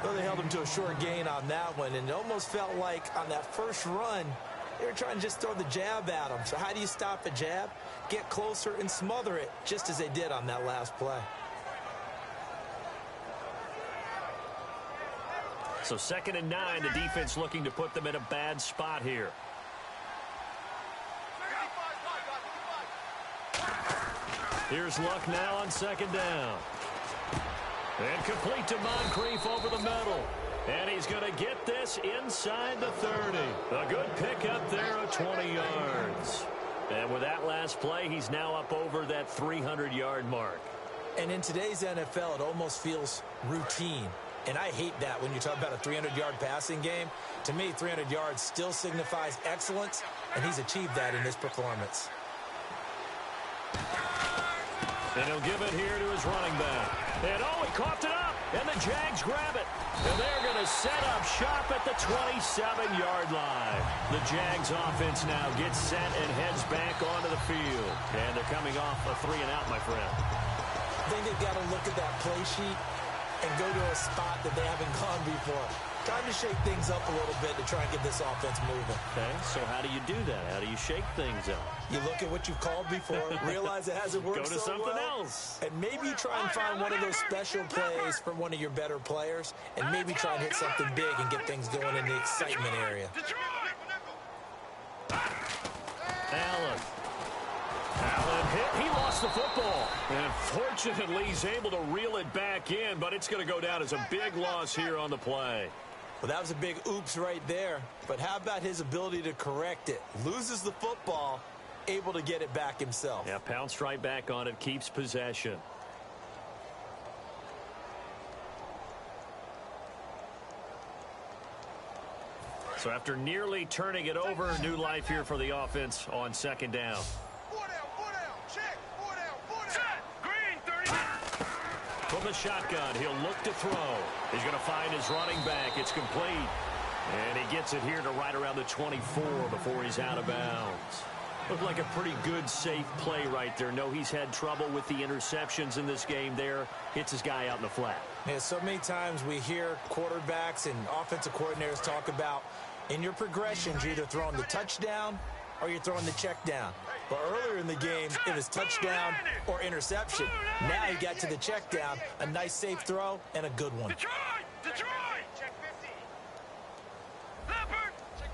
Well, they held him to a short gain on that one, and it almost felt like on that first run, they were trying to just throw the jab at him. So how do you stop a jab? Get closer and smother it, just as they did on that last play. So 2nd and 9, the defense looking to put them in a bad spot here. Here's Luck now on second down. And complete to Moncrief over the middle. And he's going to get this inside the 30. A good pickup there of 20 yards. And with that last play, he's now up over that 300-yard mark. And in today's NFL, it almost feels routine. And I hate that when you talk about a 300-yard passing game. To me, 300 yards still signifies excellence, and he's achieved that in this performance. And he'll give it here to his running back. And, he coughed it up, and the Jags grab it. And they're going to set up shop at the 27-yard line. The Jags offense now gets set and heads back onto the field. And they're coming off a 3-and-out, my friend. I think they've got to look at that play sheet and go to a spot that they haven't gone before. Time to shake things up a little bit to try and get this offense moving. Okay, so how do you do that? How do you shake things up? You look at what you've called before, realize it hasn't worked so well. Go to something else. And maybe try and find one of those special plays from one of your better players, and maybe try and hit something big and get things going in the excitement area. Allen hit. He lost the football. And fortunately, he's able to reel it back in, but it's going to go down as a big loss here on the play. Well, that was a big oops right there. But how about his ability to correct it? Loses the football, able to get it back himself. Yeah, pounced right back on it, keeps possession. So after nearly turning it over, new life here for the offense on second down. From the shotgun, he'll look to throw. He's going to find his running back. It's complete. And he gets it here to right around the 24 before he's out of bounds. Looked like a pretty good, safe play right there. No, he's had trouble with the interceptions in this game there. Hits his guy out in the flat. Yeah, so many times we hear quarterbacks and offensive coordinators talk about in your progressions, you're either throwing the touchdown or you're throwing the check down. But earlier in the game, it was touchdown or interception. Now he got to the check down, a nice safe throw, and a good one. Detroit! Check 50. Leopard! Check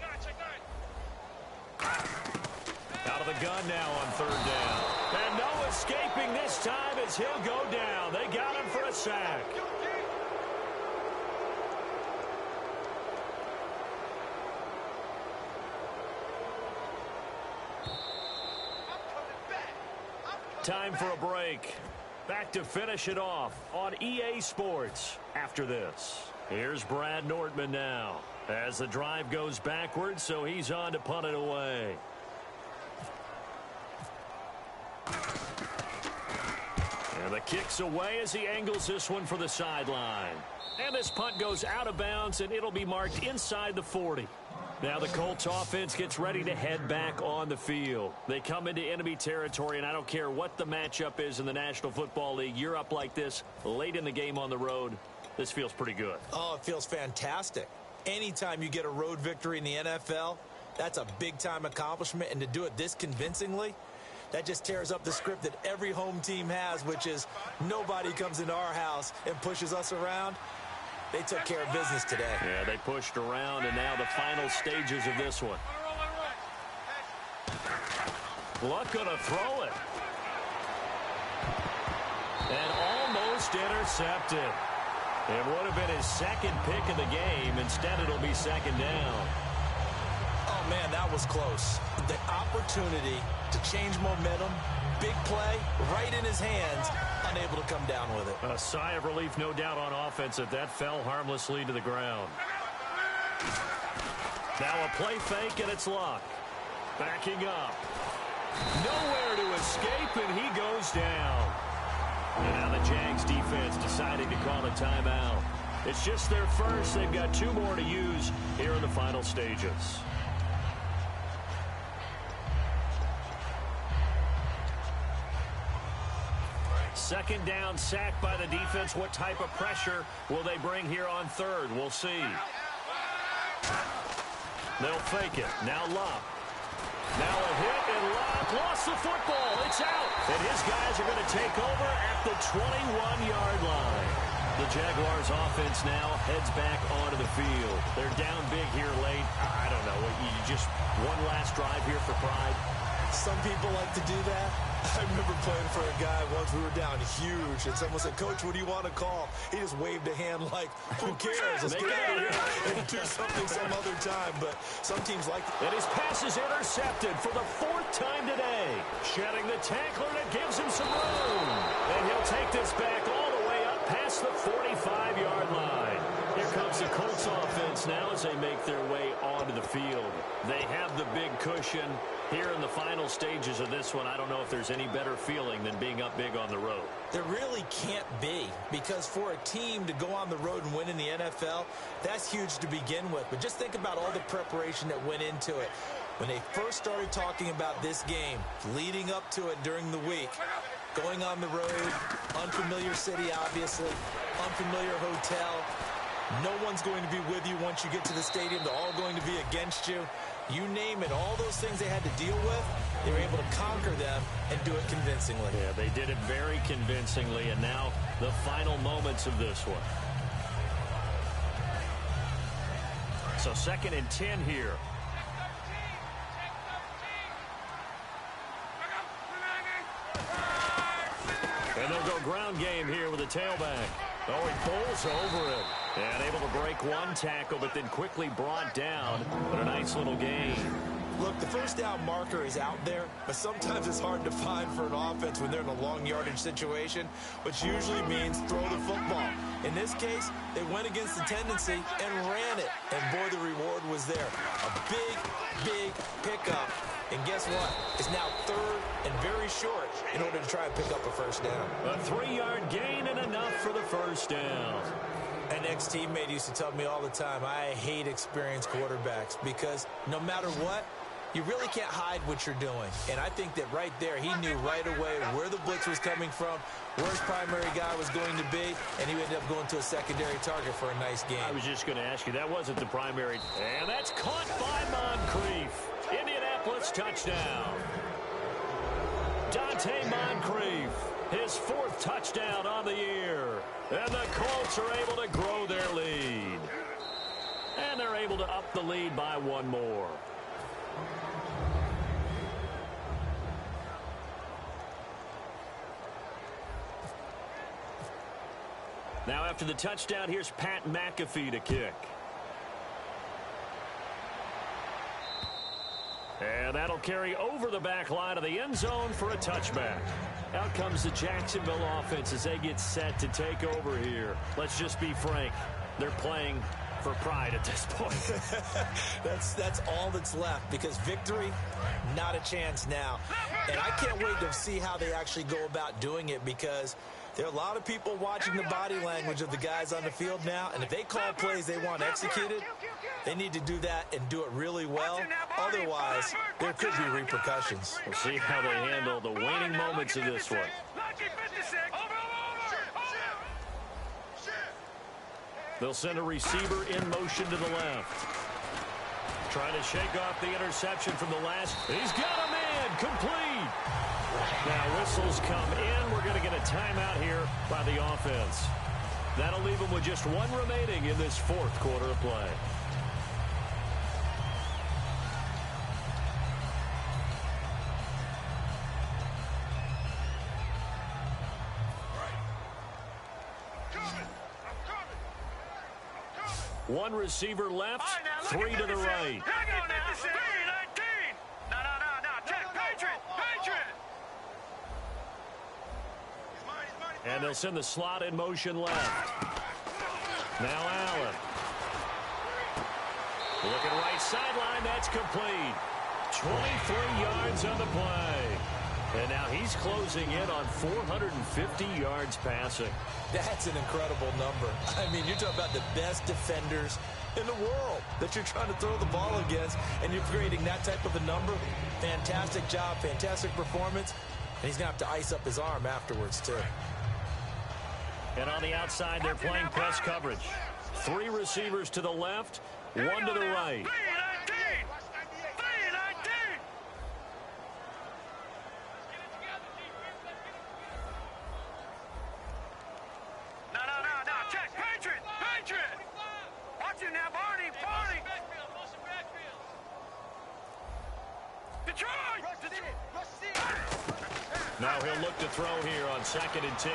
9. Out of the gun now on third down. And no escaping this time as he'll go down. They got him for a sack. Time for a break. Back to finish it off on EA Sports after this. Here's Brad Nordman now as the drive goes backwards, so he's on to punt it away. And the kick's away as he angles this one for the sideline. And this punt goes out of bounds, and it'll be marked inside the 40. Now the Colts offense gets ready to head back on the field. They come into enemy territory, and I don't care what the matchup is in the National Football League. You're up like this late in the game on the road. This feels pretty good. Oh, it feels fantastic. Anytime you get a road victory in the NFL, that's a big-time accomplishment. And to do it this convincingly, that just tears up the script that every home team has, which is nobody comes into our house and pushes us around. They took care of business today. Yeah, they pushed around, and now the final stages of this one. Luck gonna throw it. And almost intercepted. It would have been his second pick of the game. Instead, it'll be second down. Oh, man, that was close. The opportunity to change momentum, big play, right in his hands, unable to come down with it. A sigh of relief, no doubt, on offense that fell harmlessly to the ground. Now a play fake, and it's Luck. Backing up. Nowhere to escape, and he goes down. And now the Jags defense deciding to call a timeout. It's just their first. They've got 2 more to use here in the final stages. Second down, sack by the defense. What type of pressure will they bring here on third? We'll see. They'll fake it. Now Luck. Now a hit, and Luck lost the football. It's out. And his guys are going to take over at the 21-yard line. The Jaguars offense now heads back onto the field. They're down big here late. I don't know. You just one last drive here for pride. Some people like to do that. I remember playing for a guy once. We were down huge, and someone said, "Coach, what do you want to call?" He just waved a hand like, "Who cares? Let's get out of here and do something some other time." But some teams like it. And his pass is intercepted for the 4th time today. Shedding the tackler, and it gives him some room. And he'll take this back all the way up past the 45-yard line. Here comes the Colts offense now as they make their way onto the field. They have the big cushion. Here in the final stages of this one, I don't know if there's any better feeling than being up big on the road. There really can't be, because for a team to go on the road and win in the NFL, that's huge to begin with. But just think about all the preparation that went into it. When they first started talking about this game, leading up to it during the week, going on the road, unfamiliar city, obviously, unfamiliar hotel. No one's going to be with you once you get to the stadium. They're all going to be against you. You name it, all those things they had to deal with, they were able to conquer them and do it convincingly. Yeah, they did it very convincingly, and now the final moments of this one. So 2nd and 10 here. And they'll go ground game here with a tailback. Oh, he pulls over it. And able to break one tackle, but then quickly brought down. But a nice little gain. Look, the first down marker is out there, but sometimes it's hard to find for an offense when they're in a long yardage situation, which usually means throw the football. In this case, they went against the tendency and ran it. And boy, the reward was there. A big, big pickup. And guess what? It's now 3rd and very short in order to try and pick up a first down. A 3-yard gain and enough for the first down. An ex-teammate used to tell me all the time, I hate experienced quarterbacks because no matter what, you really can't hide what you're doing. And I think that right there, he knew right away where the blitz was coming from, where his primary guy was going to be, and he ended up going to a secondary target for a nice game. I was just going to ask you, that wasn't the primary. And that's caught by Moncrief. Indianapolis touchdown. Dante Moncrief, his 4th touchdown on the year. And the Colts are able to grow their lead. And they're able to up the lead by 1 more. Now after the touchdown, here's Pat McAfee to kick. And that'll carry over the back line of the end zone for a touchback. Out comes the Jacksonville offense as they get set to take over here. Let's just be frank. They're playing for pride at this point. That's all that's left, because victory, not a chance now. And I can't wait to see how they actually go about doing it, because there are a lot of people watching the body language of the guys on the field now, and if they call plays they want executed, they need to do that and do it really well. Otherwise, there could be repercussions. We'll see how they handle the waning moments of this one. They'll send a receiver in motion to the left. Trying to shake off the interception from the last. He's got a man complete. Now whistles come in. We're going to get a timeout here by the offense. That'll leave them with just 1 remaining in this 4th quarter of play. One receiver left, 3 to the right. And they'll send the slot in motion left. Now Allen. Looking right sideline, that's complete. 23 yards on the play. And now he's closing in on 450 yards passing. That's an incredible number. I mean, you're talking about the best defenders in the world that you're trying to throw the ball against, and you're creating that type of a number. Fantastic job, fantastic performance. And he's going to have to ice up his arm afterwards, too. And on the outside, they're playing press coverage. 3 receivers to the left, 1 to the right. Detroit! Now he'll look to throw here on 2nd and 10.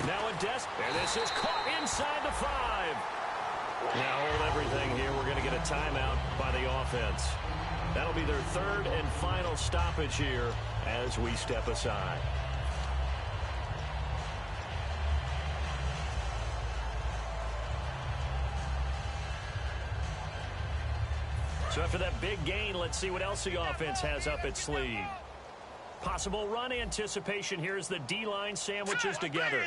Now a and this is caught inside the 5. Now hold everything here. We're going to get a timeout by the offense. That'll be their 3rd and final stoppage here as we step aside. So after that big gain, let's see what else the offense has up its sleeve. Possible run anticipation here as the D-line sandwiches together.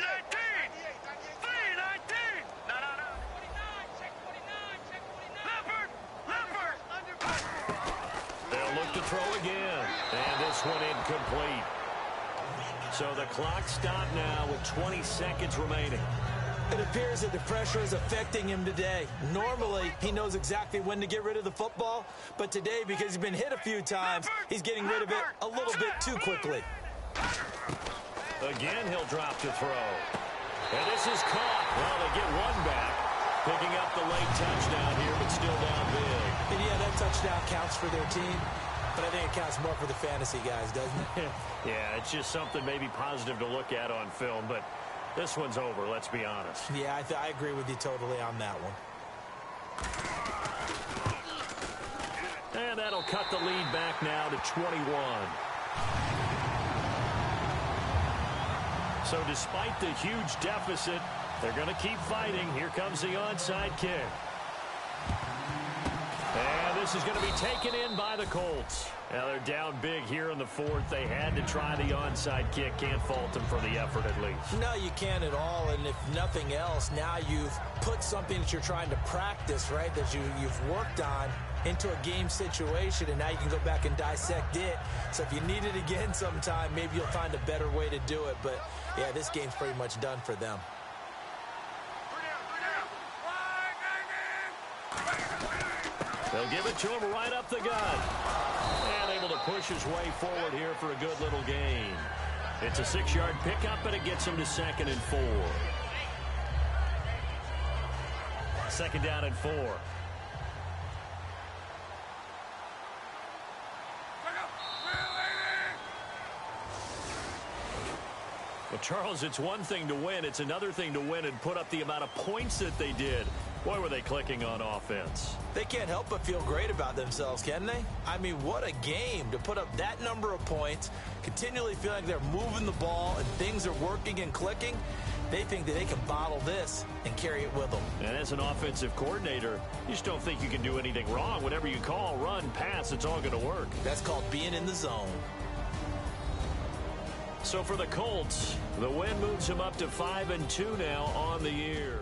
They'll look to throw again. And this one incomplete. So the clock stopped now with 20 seconds remaining. It appears that the pressure is affecting him today. Normally, he knows exactly when to get rid of the football, but today, because he's been hit a few times, he's getting rid of it a little bit too quickly. Again, he'll drop to throw. And this is caught. Well, they get one back, picking up the late touchdown here, but still down big. And yeah, that touchdown counts for their team, but I think it counts more for the fantasy guys, doesn't it? Yeah, it's just something maybe positive to look at on film, but this one's over, let's be honest. Yeah, I agree with you totally on that one. And that'll cut the lead back now to 21. So despite the huge deficit, they're going to keep fighting. Here comes the onside kick. And this is going to be taken in by the Colts. Now they're down big here in the 4th. They had to try the onside kick. Can't fault them for the effort at least. No, you can't at all. And if nothing else, now you've put something that you're trying to practice, right, that you've worked on into a game situation, and now you can go back and dissect it. So if you need it again sometime, maybe you'll find a better way to do it. But, yeah, this game's pretty much done for them. They'll give it to him right up the gut. And able to push his way forward here for a good little gain. It's a 6-yard pickup, and it gets him to 2nd and 4. 2nd down and 4. Well, Charles, it's one thing to win. It's another thing to win and put up the amount of points that they did. Boy, were they clicking on offense. They can't help but feel great about themselves, can they? I mean, what a game to put up that number of points, continually feel like they're moving the ball and things are working and clicking. They think that they can bottle this and carry it with them. And as an offensive coordinator, you just don't think you can do anything wrong. Whatever you call, run, pass, it's all going to work. That's called being in the zone. So for the Colts, the win moves them up to 5-2 now on the year.